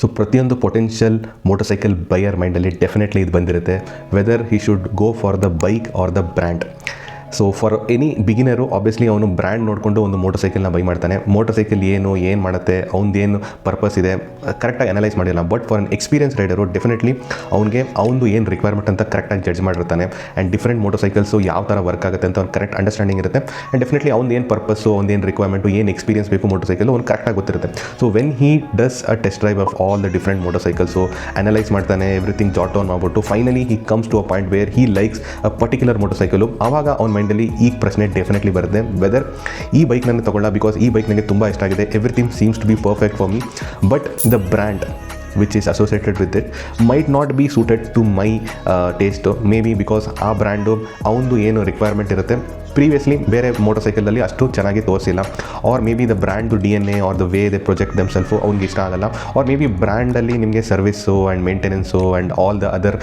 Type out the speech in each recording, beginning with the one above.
So ಪ್ರತಿಯೊಂದು potential motorcycle buyer ಮೈಂಡಲ್ಲಿ definitely ಇದು ಬಂದಿರುತ್ತೆ, whether he should go for the bike or the brand. So for any beginner obviously ಅವನು brand ನೋಡಿಕೊಂಡು ಒಂದು ಮೋಟರ್ಸೈಕಲ್ನ ಬೈ ಮಾಡ್ತಾನೆ. ಮೋಟರ್ಸೈಕಲ್ ಏನು ಮಾಡುತ್ತೆ, ಅವ್ನದೇನು ಪರ್ಪಸ್ ಇದೆ ಕರೆಕ್ಟಾಗಿ ಅನಲೈಸ್ ಮಾಡಿಲ್ಲ. But for an experience rider definitely ಅವ್ನಿಗೆ ಅವ್ನು ಏನು ರಿಕ್ವೈರ್ಮೆಂಟ್ ಅಂತ ಕರೆಕ್ಟಾಗಿ ಜಡ್ಜ್ ಮಾಡಿರ್ತಾನೆ. ಆ್ಯಂಡ್ ಡಿಫ್ರೆಂಟ್ ಮೋಟರ್ಸೈಕಲ್ಸು ಯಾವ ಥರ ವರ್ಕ್ ಆಗುತ್ತೆ ಅಂತ ಅವ್ನು ಕರೆಕ್ಟ್ ಅಂಡರ್ಸ್ಟ್ಯಾಂಡಿಂಗ್ ಇರುತ್ತೆ. ಆ್ಯಂಡ್ ಡೆಫಿನೆಟ್ಲಿ ಅವ್ನು ಏನು ಪರ್ಪಸ್ಸು, ಅವ್ನು ರಿಕ್ವೈರ್ಮೆಂಟು, ಏನು ಎಕ್ಸ್ಪೀರಿಯನ್ಸ್ ಬೇಕು ಮೋಟರ್ಸೈಕಲ್ ಅವ್ನು ಕರೆಕ್ಟಾಗಿ ಗೊತ್ತಿರುತ್ತೆ. So when he does a test drive of all the different motorcycles, analyse ಮಾಡ್ತಾನೆ, ಎವ್ರಿಥಿಂಗ್ ಜಾಟ್ ಡೌನ್ ಮಾಡಿಬಿಟ್ಟು finally he comes to a point where he likes a particular motorcycle. ಆವಾಗ ಅವ್ನ ಮೈಂಡಲ್ಲಿ ಈ ಪ್ರಶ್ನೆ ಡೆಫಿನೆಟ್ಲಿ ಬರುತ್ತೆ, ವೆದರ್ ಈ ಬೈಕ್ ನನಗೆ ತಗೊಳ್ಳ, ಬಿಕಾಸ್ ಈ ಬೈಕ್ ನನಗೆ ತುಂಬ ಇಷ್ಟ ಆಗಿದೆ, everything seems to be perfect for me, but the brand which is associated with it might not be suited to my taste, maybe because ಆ ಬ್ರ್ಯಾಂಡು ಅವನದು ಏನು ರಿಕ್ವೈರ್ಮೆಂಟ್ ಇರುತ್ತೆ ಪ್ರೀವಿಯಸ್ಲಿ ಬೇರೆ ಮೋಟರ್ಸೈಕಲಲ್ಲಿ ಅಷ್ಟು ಚೆನ್ನಾಗಿ ತೋರಿಸಿಲ್ಲ, ಆರ್ ಮೇ ಬಿ ದ ಬ್ರ್ಯಾಂಡ್ದು DNA or the way they project themselves ಅವ್ನಿಗೆ ಇಷ್ಟ ಆಗಲ್ಲ, ಆರ್ ಮೇ ಬಿ ಬ್ರ್ಯಾಂಡಲ್ಲಿ ನಿಮಗೆ service and maintenance and all the other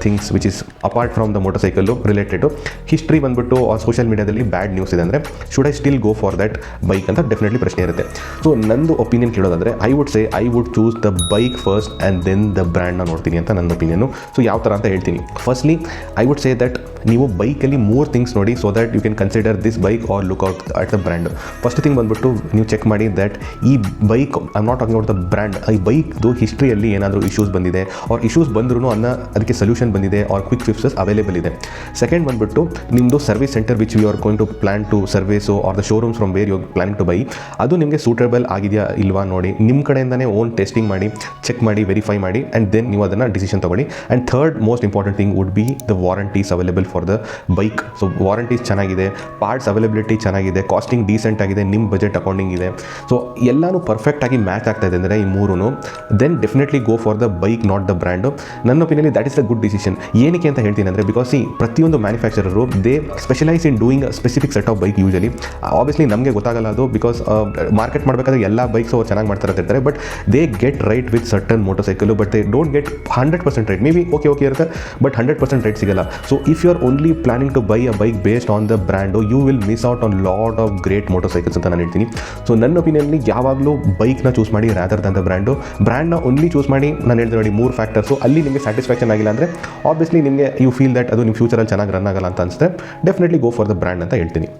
things which is apart from the motorcycle related history ಬಂದುಬಿಟ್ಟು ಸೋಷಿಯಲ್ ಮೀಡಿಯಾದಲ್ಲಿ bad news ಇದೆ ಅಂದರೆ should I still go for that bike ಅಂತ ಡೆಫಿನೆಟ್ಲಿ ಪ್ರಶ್ನೆ ಇರುತ್ತೆ. ಸೊ ನಂದು ಒಪಿನಿಯನ್ ಕೇಳೋದಾದರೆ I would choose the bike first and then the ಬ್ರ್ಯಾಂಡ್ನ ನೋಡ್ತೀನಿ ಅಂತ ನನ್ನ ಒಪಿನಿಯನು. ಸೊ ಯಾವ ಥರ ಅಂತ ಹೇಳ್ತೀನಿ. Firstly I would say that ನೀವು ಬೈಕಲ್ಲಿ 3 ಥಿಂಗ್ಸ್ ನೋಡಿ, so that you can consider this bike or look out at the brand. First thing ಬಂದುಬಿಟ್ಟು ನೀವು ಚೆಕ್ ಮಾಡಿ ದಟ್ ಈ bike, I am not talking out the brand, ಈ ಬೈಕ್ದು ಹಿಸ್ಟ್ರಿಯಲ್ಲಿ ಏನಾದರೂ ಇಶ್ಯೂಸ್ ಬಂದಿದೆ, ಆರ್ ಇಶ್ಯೂಸ್ ಬಂದ್ರೂ ಅದಕ್ಕೆ ಸೊಲ್ಯೂಷನ್ ಬಂದಿದೆ, ಆರ್ ಕ್ವಿಕ್ ಫಿಕ್ಸಸ್ ಅವೈಲೇಬಲ್ ಇದೆ. ಸೆಕೆಂಡ್ ಬಂದುಬಿಟ್ಟು ನಿಮ್ಮದು service centre which you are going to plan to service or the showrooms from where you are planning to buy, ಅದು ನಿಮಗೆ ಸೂಟೇಬಲ್ ಆಗಿದೆಯಾ ಇಲ್ವಾ ನೋಡಿ, ನಿಮ್ಮ ಕಡೆಯಿಂದನೇ ಓನ್ ಟೆಸ್ಟಿಂಗ್ ಮಾಡಿ, ಚೆಕ್ ಮಾಡಿ, ವೆರಿಫೈ ಮಾಡಿ, ಆ್ಯಂಡ್ ದೆನ್ ನೀವು ಅದನ್ನು ಡಿಸಿಷನ್ ತೊಗೊಳ್ಳಿ. And third most important thing would be the warranties available for the bike. So warranties ಚೆನ್ನಾಗಿದೆ, ಪಾರ್ಟ್ಸ್ ಅವೈಲಬಿಲಿಟಿ ಚೆನ್ನಾಗಿದೆ, ಕಾಸ್ಟಿಂಗ್ ಡೀಸೆಂಟ್ ಆಗಿದೆ, ನಿಮ್ಮ ಬಜೆಟ್ ಅಕೌಂಟಿಂಗ್ ಇದೆ, ಸೊ ಎಲ್ಲನೂ ಪರ್ಫೆಕ್ಟಾಗಿ ಮ್ಯಾಚ್ ಆಗ್ತಾ ಇದೆ ಅಂದರೆ ಈ ಮೂರೂ, then definitely go for the bike not the brand. ನನ್ನ ಒಪಿನಿಯನ್ಲಿ that is the good decision. ಏನಕ್ಕೆ ಅಂತ ಹೇಳ್ತೀನಿ ಅಂದರೆ ಬಿಕಾಸ್ ಈ ಪ್ರತಿಯೊಂದು manufacturer they specialise in doing specific set of bike. Usually obviously ನಮಗೆ ಗೊತ್ತಾಗಲ್ಲ ಅದು, ಬಿಕಾಸ್ ಮಾರ್ಕೆಟ್ ಮಾಡಬೇಕಾದ್ರೆ ಎಲ್ಲ ಬೈಕ್ಸ್ ಅವ್ರು ಚೆನ್ನಾಗಿ ಮಾಡ್ತಾರೆ ಅಂತ ಹೇಳ್ತಾರೆ, but they get right with certain motorcycle, but they don't get 100% right. Maybe okay ಇರುತ್ತೆ, ಬಟ್ 100% ರೈಟ್ ಸಿಗಲ್ಲ. So if you are only planning to buy a bike based on the brand, you will miss out on lot of great motorcycles ಅಂತ ನಾನು ಹೇಳ್ತೀನಿ. So ನನ್ನ ಒಪಿನಿಯನ್ಲಿ ಯಾವಾಗಲೂ ಬೈಕ್ನ choose ಮಾಡಿ rather than the ಬ್ರ್ಯಾಂಡ್ನ ಓನ್ಲಿ ಚೂಸ್ ಮಾಡಿ. ನಾನು ಹೇಳ್ತೀನಿ ನೋಡಿ 3 ಫ್ಯಾಕ್ಟರ್ಸು, ಅಲ್ಲಿ ನಿಮಗೆ ಸ್ಯಾಟಿಸ್ಫ್ಯಾಕ್ಷನ್ ಆಗಿಲ್ಲ ಅಂದರೆ ಆಬ್ವಿಯಸ್ಲಿ ನಿಮಗೆ ಯು ಫೀಲ್ ದಟ್ ಅದು ನಿಮ್ಮ ಫ್ಯೂಚರಲ್ಲಿ ಚೆನ್ನಾಗಿ ರನ್ ಆಗಲ್ಲ ಅಂತ ಅನಿಸುತ್ತೆ, definitely go for the brand ಅಂತ ಹೇಳ್ತೀನಿ.